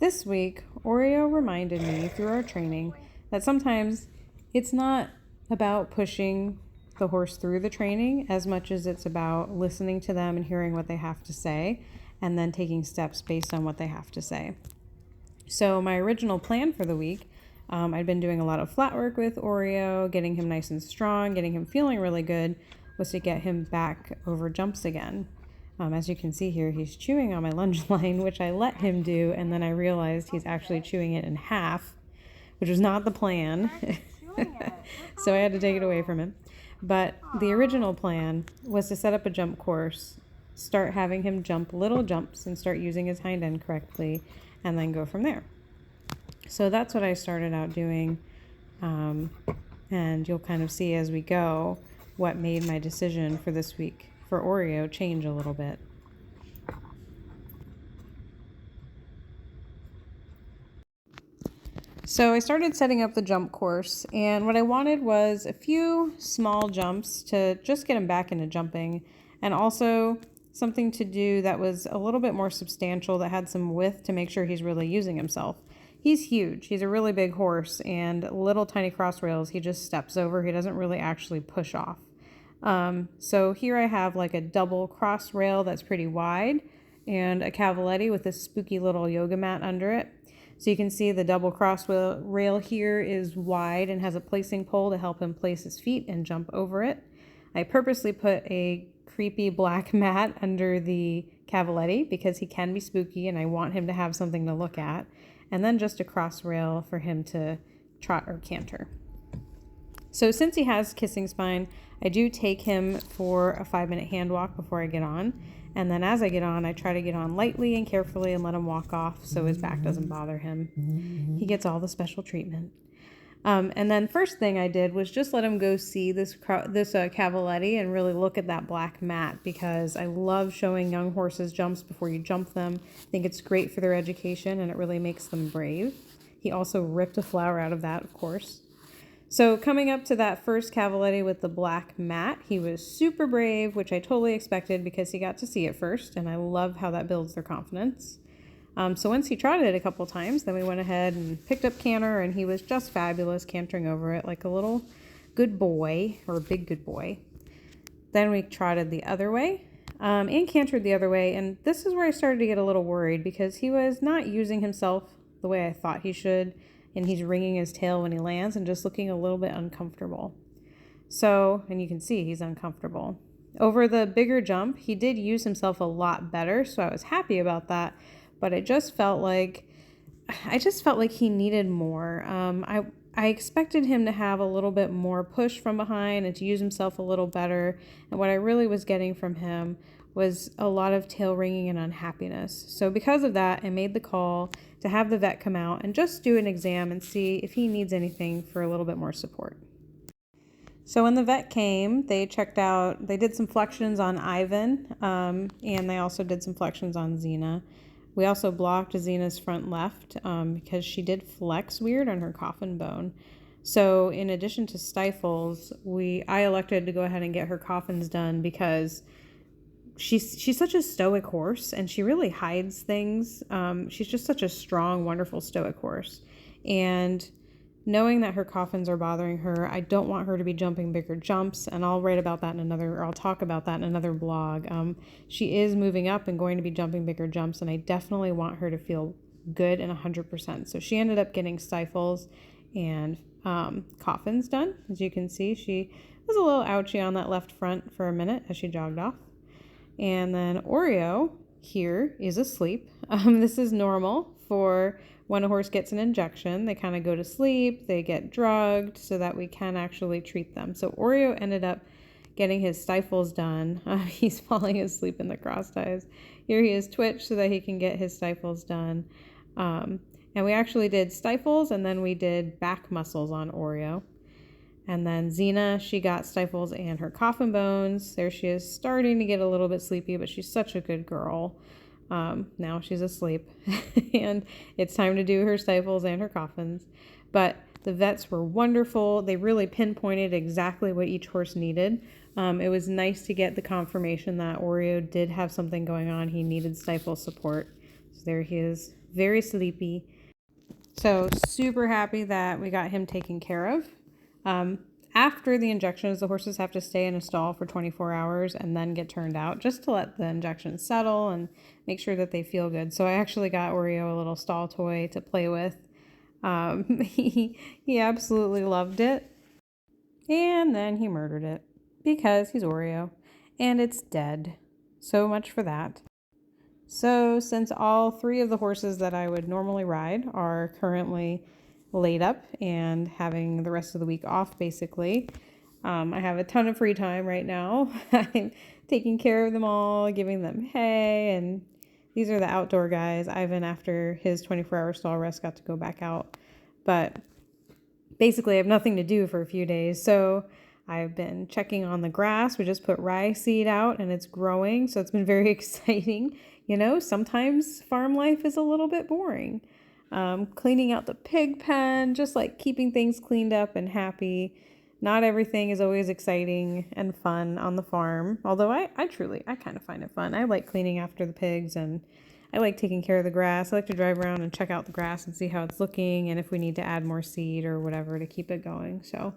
This week, Oreo reminded me through our training that sometimes it's not about pushing the horse through the training as much as it's about listening to them and hearing what they have to say and then taking steps based on what they have to say. So my original plan for the week, I'd been doing a lot of flat work with Oreo, getting him nice and strong, getting him feeling really good, was to get him back over jumps again. As you can see here, he's chewing on my lunge line, which I let him do, and then I realized he's actually chewing it in half, which was not the plan. So I had to take it away from him. But the original plan was to set up a jump course, start having him jump little jumps and start using his hind end correctly, and then go from there. So that's what I started out doing, and you'll kind of see as we go what made my decision for this week for Oreo change a little bit. So I started setting up the jump course, and what I wanted was a few small jumps to just get him back into jumping, and also something to do that was a little bit more substantial, that had some width to make sure he's really using himself. He's huge. He's a really big horse, and little tiny cross rails he just steps over. He doesn't really actually push off. So here I have like a double cross rail that's pretty wide and a cavaletti with a spooky little yoga mat under it. So you can see the double cross rail here is wide and has a placing pole to help him place his feet and jump over it. I purposely put a creepy black mat under the cavaletti because he can be spooky and I want him to have something to look at. And then just a cross rail for him to trot or canter. So since he has kissing spine, I do take him for a 5-minute hand walk before I get on. And then as I get on, I try to get on lightly and carefully and let him walk off so his back doesn't bother him. He gets all the special treatment. And then first thing I did was just let him go see this cavaletti and really look at that black mat, because I love showing young horses jumps before you jump them. I think it's great for their education and it really makes them brave. He also ripped a flower out of that, of course. So coming up to that first cavaletti with the black mat, he was super brave, which I totally expected because he got to see it first, and I love how that builds their confidence. So once he trotted it a couple times, then we went ahead and picked up canter, and he was just fabulous, cantering over it like a little good boy, or a big good boy. Then we trotted the other way, and cantered the other way, and this is where I started to get a little worried because he was not using himself the way I thought he should, and he's wringing his tail when he lands and just looking a little bit uncomfortable. So, and you can see he's uncomfortable. Over the bigger jump, he did use himself a lot better, so I was happy about that. But I just felt like he needed more. I expected him to have a little bit more push from behind and to use himself a little better. And what I really was getting from him was a lot of tail wringing and unhappiness. So because of that, I made the call to have the vet come out and just do an exam and see if he needs anything for a little bit more support. So when the vet came, they did some flexions on Ivan, and they also did some flexions on Xena. We also blocked Xena's front left because she did flex weird on her coffin bone. So in addition to stifles, I elected to go ahead and get her coffins done because she's such a stoic horse and she really hides things. She's just such a strong, wonderful stoic horse. And knowing that her coffins are bothering her, I don't want her to be jumping bigger jumps, and I'll talk about that in another blog. She is moving up and going to be jumping bigger jumps, and I definitely want her to feel good and 100%. So she ended up getting stifles and coffins done. As you can see, she was a little ouchy on that left front for a minute as she jogged off. And then Oreo here is asleep. This is normal for when a horse gets an injection. They kind of go to sleep, they get drugged so that we can actually treat them. So Oreo ended up getting his stifles done. He's falling asleep in the cross ties. Here he is twitched so that he can get his stifles done. And we actually did stifles and then we did back muscles on Oreo. And then Xena, she got stifles and her coffin bones. There she is, starting to get a little bit sleepy, but she's such a good girl. Now she's asleep and it's time to do her stifles and her coffins. But the vets were wonderful. They really pinpointed exactly what each horse needed. It was nice to get the confirmation that Oreo did have something going on. He needed stifle support. So there he is, very sleepy. So super happy that we got him taken care of. After the injections, the horses have to stay in a stall for 24 hours and then get turned out just to let the injections settle and make sure that they feel good. So I actually got Oreo a little stall toy to play with. He absolutely loved it. And then he murdered it because he's Oreo and it's dead. So much for that. So since all 3 of the horses that I would normally ride are currently laid up and having the rest of the week off basically, I have a ton of free time right now. I'm taking care of them all, giving them hay, and these are the outdoor guys. Ivan, after his 24-hour stall rest, got to go back out. But basically I have nothing to do for a few days. So I've been checking on the grass. We just put rye seed out and it's growing. So it's been very exciting. You know, sometimes farm life is a little bit boring. Cleaning out the pig pen, just like keeping things cleaned up and happy. Not everything is always exciting and fun on the farm. Although I kind of find it fun. I like cleaning after the pigs and I like taking care of the grass. I like to drive around and check out the grass and see how it's looking and if we need to add more seed or whatever to keep it going. So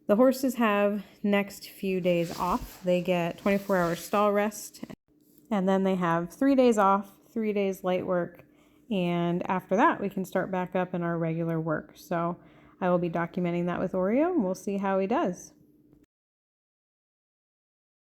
the horses have next few days off. They get 24-hour stall rest and then they have 3 days off, 3 days light work. And after that, we can start back up in our regular work. So I will be documenting that with Oreo and we'll see how he does.